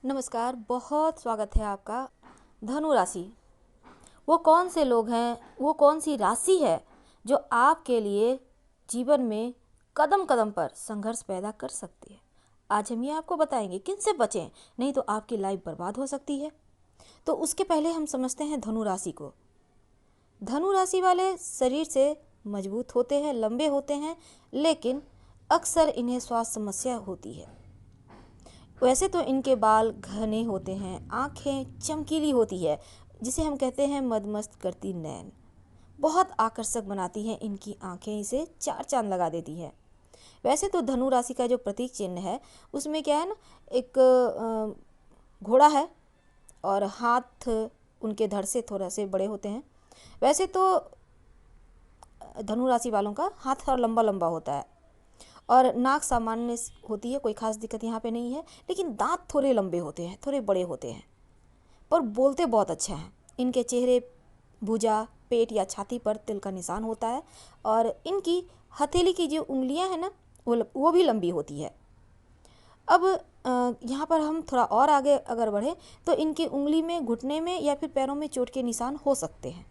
नमस्कार, बहुत स्वागत है आपका। धनु राशि, वो कौन से लोग हैं, वो कौन सी राशि है जो आपके लिए जीवन में कदम कदम पर संघर्ष पैदा कर सकती है। आज हम ये आपको बताएंगे किनसे बचें, नहीं तो आपकी लाइफ बर्बाद हो सकती है। तो उसके पहले हम समझते हैं धनु राशि को। धनु राशि वाले शरीर से मजबूत होते हैं, लंबे होते हैं, लेकिन अक्सर इन्हें स्वास्थ्य समस्या होती है। वैसे तो इनके बाल घने होते हैं, आंखें चमकीली होती है, जिसे हम कहते हैं मदमस्त करती नैन। बहुत आकर्षक बनाती हैं इनकी आंखें, इसे चार चांद लगा देती है। वैसे तो धनु राशि का जो प्रतीक चिन्ह है उसमें क्या है ना, एक घोड़ा है और हाथ उनके धड़ से थोड़ा से बड़े होते हैं। वैसे तो धनु राशि वालों का हाथ और लंबा लंबा होता है और नाक सामान्य होती है, कोई खास दिक्कत यहाँ पे नहीं है, लेकिन दांत थोड़े लंबे होते हैं, थोड़े बड़े होते हैं, पर बोलते बहुत अच्छा हैं। इनके चेहरे, भुजा, पेट या छाती पर तिल का निशान होता है और इनकी हथेली की जो उंगलियां हैं ना, वो भी लंबी होती है। अब यहाँ पर हम थोड़ा और आगे अगर बढ़ें तो इनकी उंगली में, घुटने में या फिर पैरों में चोट के निशान हो सकते हैं।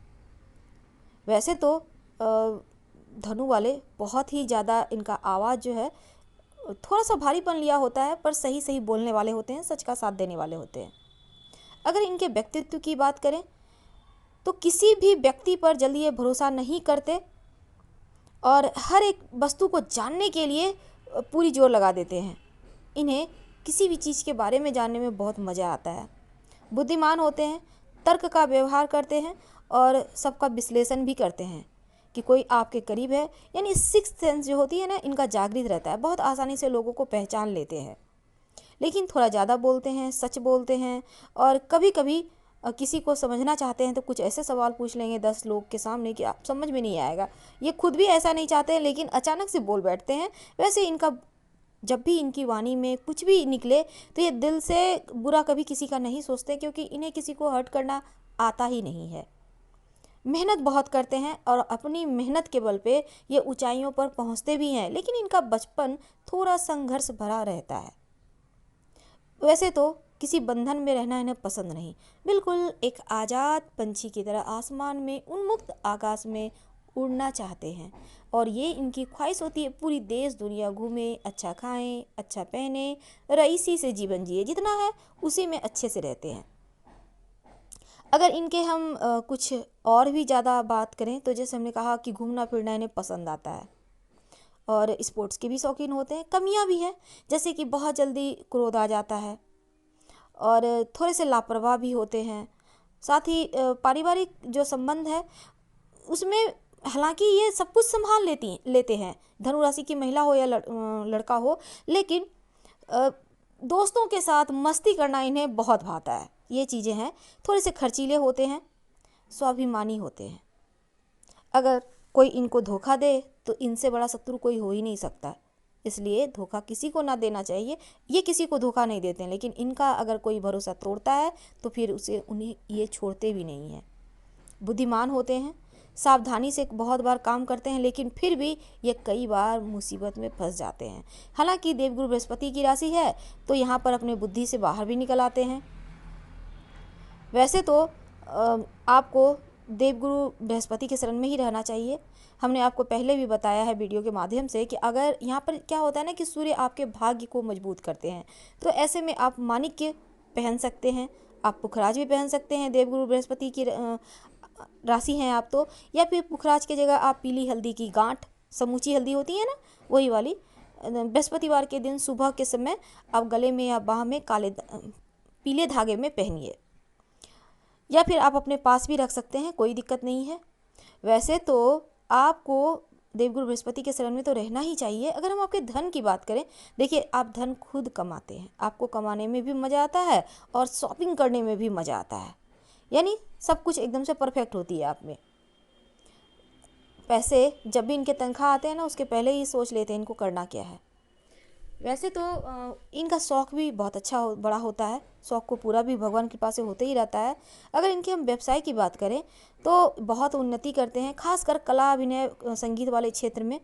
वैसे तो धनु वाले बहुत ही ज़्यादा, इनका आवाज़ जो है थोड़ा सा भारीपन लिया होता है, पर सही सही बोलने वाले होते हैं, सच का साथ देने वाले होते हैं। अगर इनके व्यक्तित्व की बात करें तो किसी भी व्यक्ति पर जल्दी ये भरोसा नहीं करते और हर एक वस्तु को जानने के लिए पूरी जोर लगा देते हैं। इन्हें किसी भी चीज़ के बारे में जानने में बहुत मज़ा आता है। बुद्धिमान होते हैं, तर्क का व्यवहार करते हैं और सबका विश्लेषण भी करते हैं कि कोई आपके करीब है, यानी सिक्स्थ सेंस जो होती है ना, इनका जागृत रहता है। बहुत आसानी से लोगों को पहचान लेते हैं, लेकिन थोड़ा ज़्यादा बोलते हैं, सच बोलते हैं और कभी कभी किसी को समझना चाहते हैं तो कुछ ऐसे सवाल पूछ लेंगे 10 लोग के सामने कि आप समझ में नहीं आएगा। ये खुद भी ऐसा नहीं चाहते हैं, लेकिन अचानक से बोल बैठते हैं। वैसे इनका जब भी इनकी वाणी में कुछ भी निकले तो ये दिल से बुरा कभी किसी का नहीं सोचते, क्योंकि इन्हें किसी को हर्ट करना आता ही नहीं है। मेहनत बहुत करते हैं और अपनी मेहनत के बल पे ये ऊंचाइयों पर पहुंचते भी हैं, लेकिन इनका बचपन थोड़ा संघर्ष भरा रहता है। वैसे तो किसी बंधन में रहना इन्हें पसंद नहीं, बिल्कुल एक आज़ाद पंछी की तरह आसमान में, उन्मुक्त आकाश में उड़ना चाहते हैं। और ये इनकी ख्वाहिश होती है पूरी देश दुनिया घूमें, अच्छा खाएं, अच्छा पहने, रईसी से जीवन जिए, जितना है उसी में अच्छे से रहते हैं। अगर इनके हम कुछ और भी ज़्यादा बात करें तो जैसे हमने कहा कि घूमना फिरना इन्हें पसंद आता है और स्पोर्ट्स के भी शौकीन होते हैं। कमियां भी हैं, जैसे कि बहुत जल्दी क्रोध आ जाता है और थोड़े से लापरवाह भी होते हैं। साथ ही पारिवारिक जो संबंध है उसमें, हालांकि ये सब कुछ संभाल लेते हैं, धनु राशि की महिला हो या लड़का हो, लेकिन दोस्तों के साथ मस्ती करना इन्हें बहुत भाता है। ये चीज़ें हैं। थोड़े से खर्चीले होते हैं, स्वाभिमानी होते हैं। अगर कोई इनको धोखा दे तो इनसे बड़ा शत्रु कोई हो ही नहीं सकता, इसलिए धोखा किसी को ना देना चाहिए। ये किसी को धोखा नहीं देते हैं, लेकिन इनका अगर कोई भरोसा तोड़ता है तो फिर उन्हें ये छोड़ते भी नहीं हैं। बुद्धिमान होते हैं, सावधानी से बहुत बार काम करते हैं, लेकिन फिर भी ये कई बार मुसीबत में फंस जाते हैं। हालांकि देवगुरु बृहस्पति की राशि है तो यहाँ पर अपने बुद्धि से बाहर भी निकल आते हैं। वैसे तो आपको देवगुरु बृहस्पति के शरण में ही रहना चाहिए। हमने आपको पहले भी बताया है वीडियो के माध्यम से कि अगर यहाँ पर क्या होता है ना कि सूर्य आपके भाग्य को मजबूत करते हैं, तो ऐसे में आप माणिक्य पहन सकते हैं, आप पुखराज भी पहन सकते हैं। देवगुरु बृहस्पति की राशि हैं आप तो, या फिर पुखराज की जगह आप पीली हल्दी की गांठ, समूची हल्दी होती है ना, वही वाली, बृहस्पतिवार के दिन सुबह के समय आप गले में या बाह में पीले धागे में पहनिए, या फिर आप अपने पास भी रख सकते हैं, कोई दिक्कत नहीं है। वैसे तो आपको देवगुरु बृहस्पति के शरण में तो रहना ही चाहिए। अगर हम आपके धन की बात करें, देखिए आप धन खुद कमाते हैं, आपको कमाने में भी मज़ा आता है और शॉपिंग करने में भी मज़ा आता है, यानी सब कुछ एकदम से परफेक्ट होती है आप में। पैसे जब भी इनके तनख्वाह आते हैं ना, उसके पहले ही सोच लेते हैं इनको करना क्या है। वैसे तो इनका शौक़ भी बहुत अच्छा बड़ा होता है, शौक़ को पूरा भी भगवान की कृपा से होते ही रहता है। अगर इनके हम व्यवसाय की बात करें तो बहुत उन्नति करते हैं, खासकर कला, अभिनय, संगीत वाले क्षेत्र में।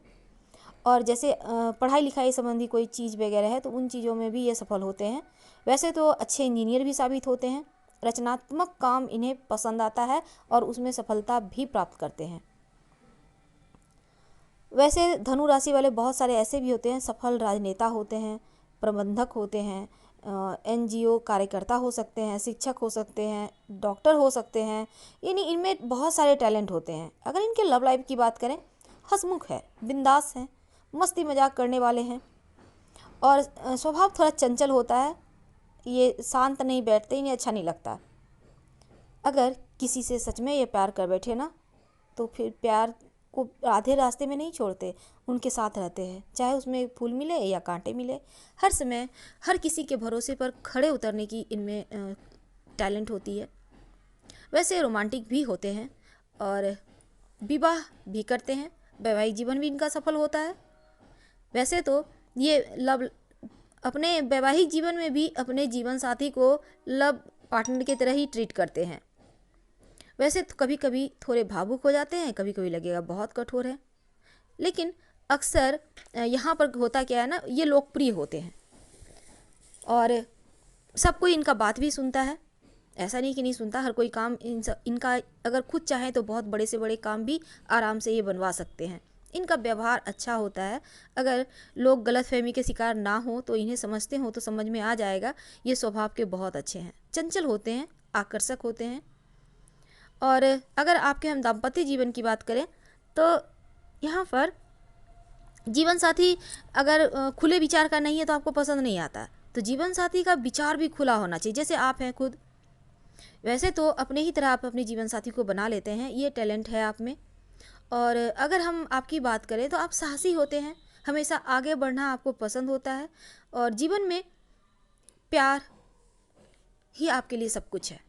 और जैसे पढ़ाई लिखाई संबंधी कोई चीज़ वगैरह है तो उन चीज़ों में भी ये सफल होते हैं। वैसे तो अच्छे इंजीनियर भी साबित होते हैं, रचनात्मक काम इन्हें पसंद आता है और उसमें सफलता भी प्राप्त करते हैं। वैसे धनु राशि वाले बहुत सारे ऐसे भी होते हैं, सफल राजनेता होते हैं, प्रबंधक होते हैं, एनजीओ कार्यकर्ता हो सकते हैं, शिक्षक हो सकते हैं, डॉक्टर हो सकते हैं, यानी इनमें बहुत सारे टैलेंट होते हैं। अगर इनके लव लाइफ की बात करें, हंसमुख है, बिंदास हैं, मस्ती मजाक करने वाले हैं और स्वभाव थोड़ा चंचल होता है, ये शांत नहीं बैठते, इन्हें अच्छा नहीं लगता। अगर किसी से सच में ये प्यार कर बैठे ना, तो फिर प्यार को आधे रास्ते में नहीं छोड़ते, उनके साथ रहते हैं, चाहे उसमें फूल मिले या कांटे मिले। हर समय हर किसी के भरोसे पर खड़े उतरने की इनमें टैलेंट होती है। वैसे रोमांटिक भी होते हैं और विवाह भी करते हैं, वैवाहिक जीवन भी इनका सफल होता है। वैसे तो ये अपने वैवाहिक जीवन में भी अपने जीवन साथी को लव पार्टनर की तरह ही ट्रीट करते हैं। वैसे तो कभी कभी थोड़े भावुक हो जाते हैं, कभी कभी लगेगा बहुत कठोर है, लेकिन अक्सर यहाँ पर होता क्या है ना, ये लोकप्रिय होते हैं और सब कोई इनका बात भी सुनता है। ऐसा नहीं कि नहीं सुनता, हर कोई काम इनका अगर खुद चाहे तो बहुत बड़े से बड़े काम भी आराम से ये बनवा सकते हैं। इनका व्यवहार अच्छा होता है, अगर लोग गलतफहमी के शिकार ना हो तो इन्हें समझते हो तो समझ में आ जाएगा ये स्वभाव के बहुत अच्छे हैं, चंचल होते हैं, आकर्षक होते हैं। और अगर आपके हम दाम्पत्य जीवन की बात करें तो यहाँ पर जीवन साथी अगर खुले विचार का नहीं है तो आपको पसंद नहीं आता, तो जीवन साथी का विचार भी खुला होना चाहिए, जैसे आप हैं खुद। वैसे तो अपने ही तरह आप अपने जीवन साथी को बना लेते हैं, ये टैलेंट है आप में। और अगर हम आपकी बात करें तो आप साहसी होते हैं, हमेशा आगे बढ़ना आपको पसंद होता है और जीवन में प्यार ही आपके लिए सब कुछ है।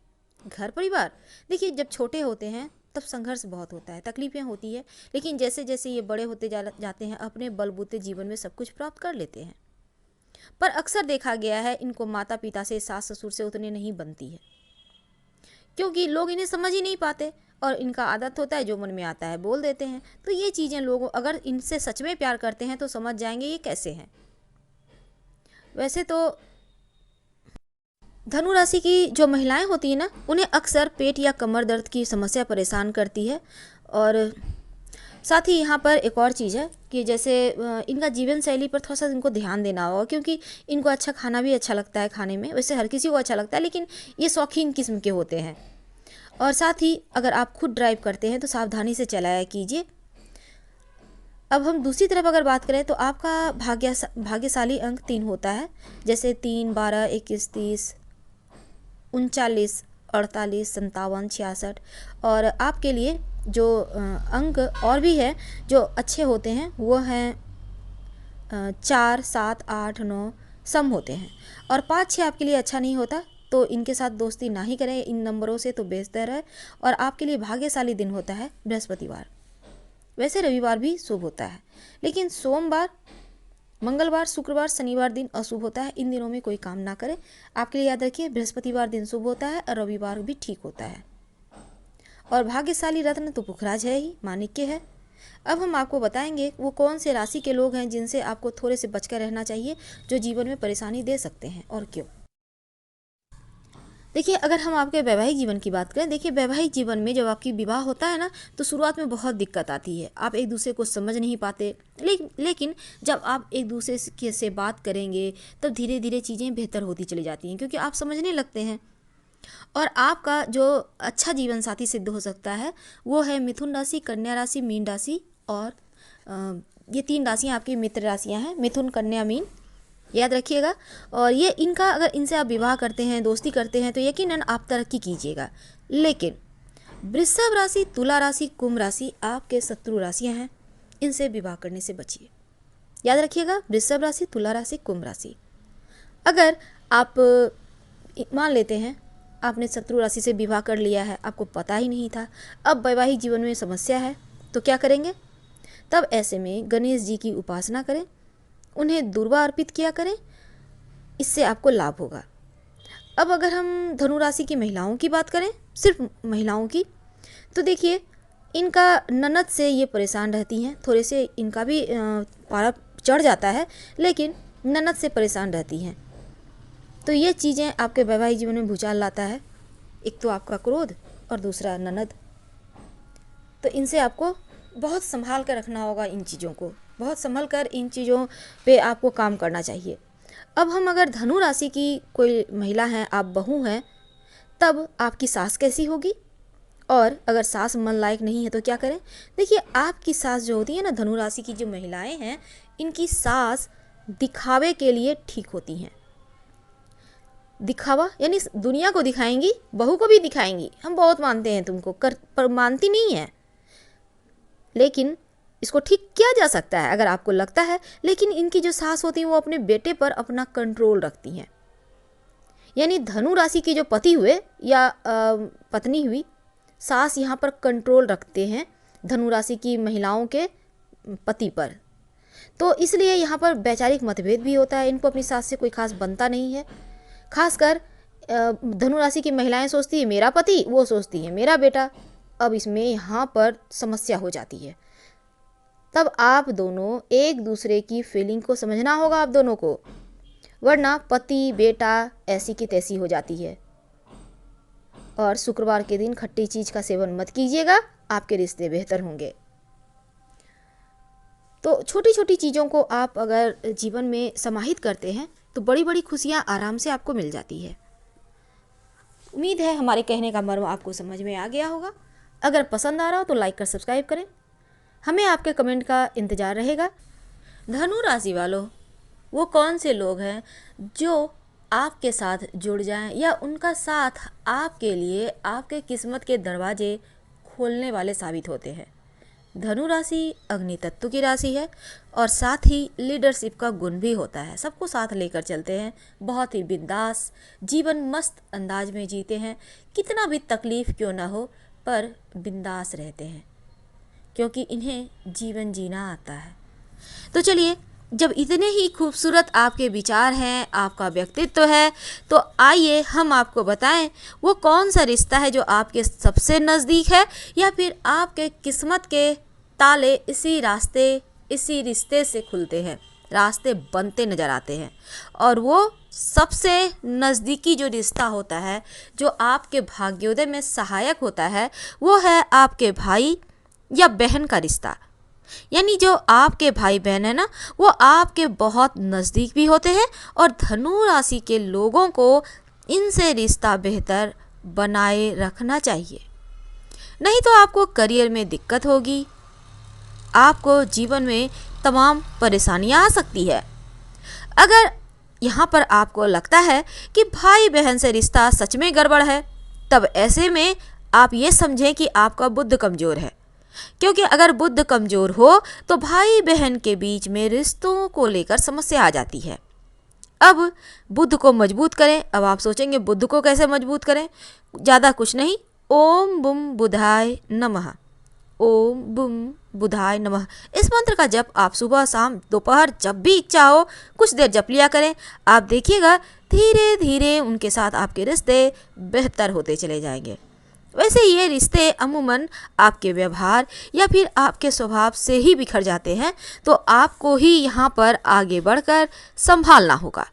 घर परिवार देखिए, जब छोटे होते हैं तब संघर्ष बहुत होता है, तकलीफें होती है, लेकिन जैसे जैसे ये बड़े होते जाते हैं अपने बलबूते जीवन में सब कुछ प्राप्त कर लेते हैं। पर अक्सर देखा गया है इनको माता पिता से, सास ससुर से उतने नहीं बनती है, क्योंकि लोग इन्हें समझ ही नहीं पाते और इनका आदत होता है जो मन में आता है बोल देते हैं। तो ये चीज़ें लोग अगर इनसे सच में प्यार करते हैं तो समझ जाएंगे ये कैसे हैं। वैसे तो धनु राशि की जो महिलाएं होती हैं ना, उन्हें अक्सर पेट या कमर दर्द की समस्या परेशान करती है। और साथ ही यहाँ पर एक और चीज़ है कि जैसे इनका जीवन शैली पर थोड़ा सा इनको ध्यान देना होगा, क्योंकि इनको अच्छा खाना भी अच्छा लगता है खाने में, वैसे हर किसी को अच्छा लगता है, लेकिन ये शौकीन किस्म के होते हैं। और साथ ही अगर आप खुद ड्राइव करते हैं तो सावधानी से चलाया कीजिए। अब हम दूसरी तरफ अगर बात करें तो आपका भाग्यशाली अंक 3 होता है, जैसे 3, 12, 21, 30, 39, 48, 57, 66। और आपके लिए जो अंक और भी है जो अच्छे होते हैं वो हैं 4, 7, 8, 9 सम होते हैं। और 5, 6 आपके लिए अच्छा नहीं होता, तो इनके साथ दोस्ती ना ही करें इन नंबरों से तो बेहतर है। और आपके लिए भाग्यशाली दिन होता है बृहस्पतिवार। वैसे रविवार भी शुभ होता है, लेकिन सोमवार, मंगलवार, शुक्रवार, शनिवार दिन अशुभ होता है। इन दिनों में कोई काम ना करें। आपके लिए याद रखिए बृहस्पतिवार दिन शुभ होता है और रविवार भी ठीक होता है। और भाग्यशाली रत्न तो पुखराज है ही, माणिक्य है। अब हम आपको बताएंगे वो कौन से राशि के लोग हैं जिनसे आपको थोड़े से बचकर रहना चाहिए, जो जीवन में परेशानी दे सकते हैं और क्यों। देखिए, अगर हम आपके वैवाहिक जीवन की बात करें, देखिए वैवाहिक जीवन में जब आपकी विवाह होता है ना, तो शुरुआत में बहुत दिक्कत आती है, आप एक दूसरे को समझ नहीं पाते। लेकिन जब आप एक दूसरे से बात करेंगे तब धीरे धीरे चीज़ें बेहतर होती चली जाती हैं, क्योंकि आप समझने लगते हैं। और आपका जो अच्छा जीवन साथी सिद्ध हो सकता है वो है मिथुन राशि, कन्या राशि, मीन राशि। और ये 3 राशियाँ आपकी मित्र राशियाँ हैं, मिथुन, कन्या, मीन, याद रखिएगा। और ये इनका अगर इनसे आप विवाह करते हैं, दोस्ती करते हैं, तो यकीनन आप तरक्की कीजिएगा। लेकिन वृषभ राशि, तुला राशि, कुंभ राशि आपके शत्रु राशियाँ हैं, इनसे विवाह करने से बचिए। याद रखिएगा, वृषभ राशि, तुला राशि, कुंभ राशि। अगर आप मान लेते हैं आपने शत्रु राशि से विवाह कर लिया है, आपको पता ही नहीं था, अब वैवाहिक जीवन में समस्या है, तो क्या करेंगे? तब ऐसे में गणेश जी की उपासना करें, उन्हें दुर्वा अर्पित किया करें, इससे आपको लाभ होगा। अब अगर हम धनु राशि की महिलाओं की बात करें, सिर्फ महिलाओं की, तो देखिए इनका ननद से ये परेशान रहती हैं, थोड़े से इनका भी पारा चढ़ जाता है, लेकिन ननद से परेशान रहती हैं। तो ये चीज़ें आपके वैवाहिक जीवन में भूचाल लाता है। एक तो आपका क्रोध और दूसरा ननद। तो इनसे आपको बहुत संभाल कर रखना होगा, इन चीज़ों को बहुत संभल कर इन चीज़ों पे आपको काम करना चाहिए। अब हम अगर धनु राशि की कोई महिला हैं, आप बहू हैं, तब आपकी सास कैसी होगी, और अगर सास मन लायक नहीं है तो क्या करें। देखिए, आपकी सास जो होती है ना, धनु राशि की जो महिलाएं हैं, इनकी सास दिखावे के लिए ठीक होती हैं। दिखावा यानी दुनिया को दिखाएंगी, बहू को भी दिखाएंगी, हम बहुत मानते हैं तुमको, कर पर मानती नहीं है। लेकिन इसको ठीक किया जा सकता है अगर आपको लगता है। लेकिन इनकी जो सास होती है वो अपने बेटे पर अपना कंट्रोल रखती हैं। यानी धनु राशि के जो पति हुए या पत्नी हुई, सास यहाँ पर कंट्रोल रखते हैं धनु राशि की महिलाओं के पति पर। तो इसलिए यहाँ पर वैचारिक मतभेद भी होता है। इनको अपनी सास से कोई खास बनता नहीं है। खासकर धनु राशि की महिलाएं सोचती है मेरा पति, वो सोचती है मेरा बेटा। अब इसमें यहाँ पर समस्या हो जाती है। तब आप दोनों एक दूसरे की फीलिंग को समझना होगा आप दोनों को, वरना पति बेटा ऐसी की तैसी हो जाती है। और शुक्रवार के दिन खट्टी चीज़ का सेवन मत कीजिएगा, आपके रिश्ते बेहतर होंगे। तो छोटी छोटी चीज़ों को आप अगर जीवन में समाहित करते हैं तो बड़ी बड़ी खुशियाँ आराम से आपको मिल जाती है। उम्मीद है हमारे कहने का मर्म आपको समझ में आ गया होगा। अगर पसंद आ रहा हो तो लाइक कर सब्सक्राइब करें। हमें आपके कमेंट का इंतज़ार रहेगा। धनु राशि वालों, वो कौन से लोग हैं जो आपके साथ जुड़ जाएं या उनका साथ आपके लिए आपके किस्मत के दरवाजे खोलने वाले साबित होते हैं। धनु राशि अग्नि तत्व की राशि है और साथ ही लीडरशिप का गुण भी होता है। सबको साथ लेकर चलते हैं, बहुत ही बिंदास जीवन मस्त अंदाज में जीते हैं। कितना भी तकलीफ़ क्यों ना हो पर बिंदास रहते हैं, क्योंकि इन्हें जीवन जीना आता है। तो चलिए, जब इतने ही खूबसूरत आपके विचार हैं, आपका व्यक्तित्व है, तो आइए हम आपको बताएं वो कौन सा रिश्ता है जो आपके सबसे नज़दीक है, या फिर आपके किस्मत के ताले इसी रिश्ते से खुलते हैं, रास्ते बनते नज़र आते हैं। और वो सबसे नज़दीकी जो रिश्ता होता है, जो आपके भाग्योदय में सहायक होता है, वो है आपके भाई या बहन का रिश्ता। यानी जो आपके भाई बहन है ना, वो आपके बहुत नज़दीक भी होते हैं। और धनु राशि के लोगों को इनसे रिश्ता बेहतर बनाए रखना चाहिए, नहीं तो आपको करियर में दिक्कत होगी, आपको जीवन में तमाम परेशानियां आ सकती है। अगर यहाँ पर आपको लगता है कि भाई बहन से रिश्ता सच में गड़बड़ है, तब ऐसे में आप ये समझें कि आपका बुद्ध कमज़ोर है। क्योंकि अगर बुद्ध कमज़ोर हो तो भाई बहन के बीच में रिश्तों को लेकर समस्या आ जाती है। अब बुद्ध को मजबूत करें। अब आप सोचेंगे बुद्ध को कैसे मजबूत करें? ज़्यादा कुछ नहीं, ओम बुम बुधाय नमः, ओम बुम बुधाय नमः, इस मंत्र का जप आप सुबह शाम दोपहर जब भी इच्छा हो कुछ देर जप लिया करें। आप देखिएगा धीरे धीरे उनके साथ आपके रिश्ते बेहतर होते चले जाएंगे। वैसे ये रिश्ते अमूमन आपके व्यवहार या फिर आपके स्वभाव से ही बिखर जाते हैं, तो आपको ही यहाँ पर आगे बढ़कर संभालना होगा।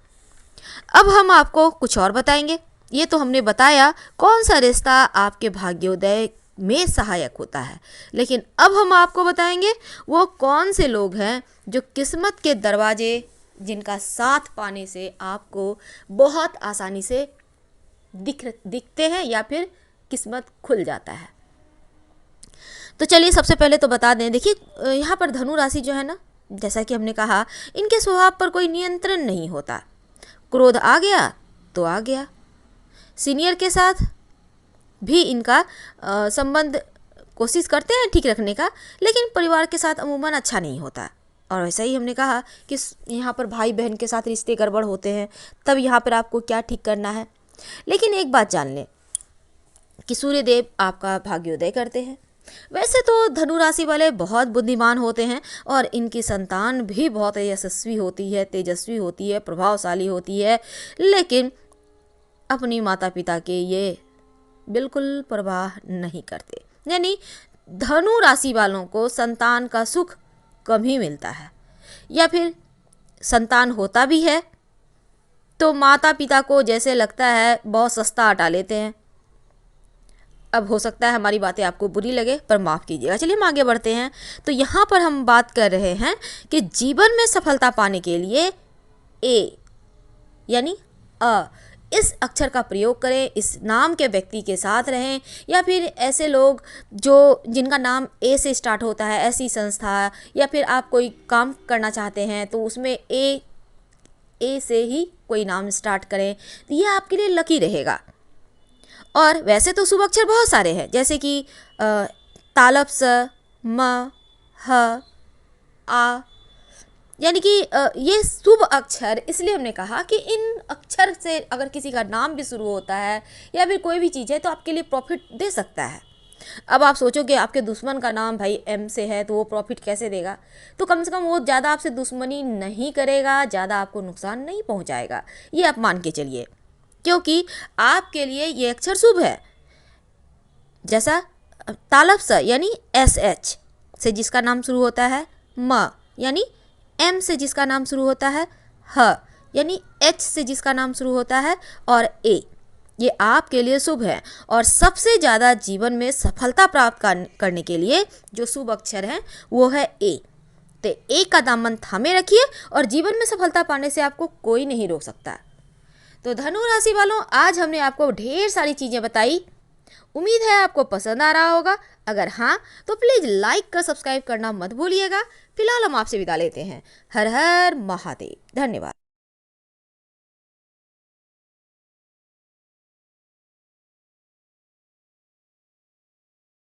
अब हम आपको कुछ और बताएंगे। ये तो हमने बताया कौन सा रिश्ता आपके भाग्योदय में सहायक होता है, लेकिन अब हम आपको बताएंगे वो कौन से लोग हैं जो किस्मत के दरवाजे, जिनका साथ पाने से आपको बहुत आसानी से दिखते हैं या फिर किस्मत खुल जाता है। तो चलिए सबसे पहले तो बता दें, देखिए यहाँ पर धनु राशि जो है ना, जैसा कि हमने कहा, इनके स्वभाव पर कोई नियंत्रण नहीं होता। क्रोध आ गया तो आ गया। सीनियर के साथ भी इनका संबंध कोशिश करते हैं ठीक रखने का, लेकिन परिवार के साथ अमूमन अच्छा नहीं होता। और वैसा ही हमने कहा कि यहाँ पर भाई बहन के साथ रिश्ते गड़बड़ होते हैं, तब यहाँ पर आपको क्या ठीक करना है। लेकिन एक बात जान लें कि सूर्यदेव आपका भाग्योदय करते हैं। वैसे तो धनु राशि वाले बहुत बुद्धिमान होते हैं और इनकी संतान भी बहुत यशस्वी होती है, तेजस्वी होती है, प्रभावशाली होती है, लेकिन अपनी माता पिता के ये बिल्कुल परवाह नहीं करते। यानी धनु राशि वालों को संतान का सुख कम ही मिलता है, या फिर संतान होता भी है तो माता पिता को जैसे लगता है बहुत सस्ता हटा लेते हैं। अब हो सकता है हमारी बातें आपको बुरी लगे, पर माफ़ कीजिएगा। चलिए हम आगे बढ़ते हैं। तो यहाँ पर हम बात कर रहे हैं कि जीवन में सफलता पाने के लिए ए यानी अ इस अक्षर का प्रयोग करें, इस नाम के व्यक्ति के साथ रहें, या फिर ऐसे लोग जिनका नाम ए से स्टार्ट होता है, ऐसी संस्था, या फिर आप कोई काम करना चाहते हैं तो उसमें ए से ही कोई नाम स्टार्ट करें, तो ये आपके लिए लकी रहेगा। और वैसे तो शुभ अक्षर बहुत सारे हैं, जैसे कि तालप स, म, ह, आ, यानी कि ये शुभ अक्षर इसलिए हमने कहा कि इन अक्षर से अगर किसी का नाम भी शुरू होता है या फिर कोई भी चीज़ है तो आपके लिए प्रॉफिट दे सकता है। अब आप सोचोगे आपके दुश्मन का नाम भाई एम से है तो वो प्रॉफिट कैसे देगा, तो कम से कम वो ज़्यादा आपसे दुश्मनी नहीं करेगा, ज़्यादा आपको नुकसान नहीं पहुंचाएगा, ये आप मान के चलिए, क्योंकि आपके लिए ये अक्षर शुभ है। जैसा तालप स यानी SH से जिसका नाम शुरू होता है, म यानी M से जिसका नाम शुरू होता है, ह यानी H से जिसका नाम शुरू होता है, और A ये आपके लिए शुभ है। और सबसे ज़्यादा जीवन में सफलता प्राप्त करने के लिए जो शुभ अक्षर है वो है A। तो A का दामन थामे रखिए और जीवन में सफलता पाने से आपको कोई नहीं रोक सकता। तो धनु राशि वालों, आज हमने आपको ढेर सारी चीज़ें बताई। उम्मीद है आपको पसंद आ रहा होगा। अगर हाँ तो प्लीज़ लाइक कर सब्सक्राइब करना मत भूलिएगा। फिलहाल हम आपसे विदा लेते हैं। हर हर महादेव। धन्यवाद।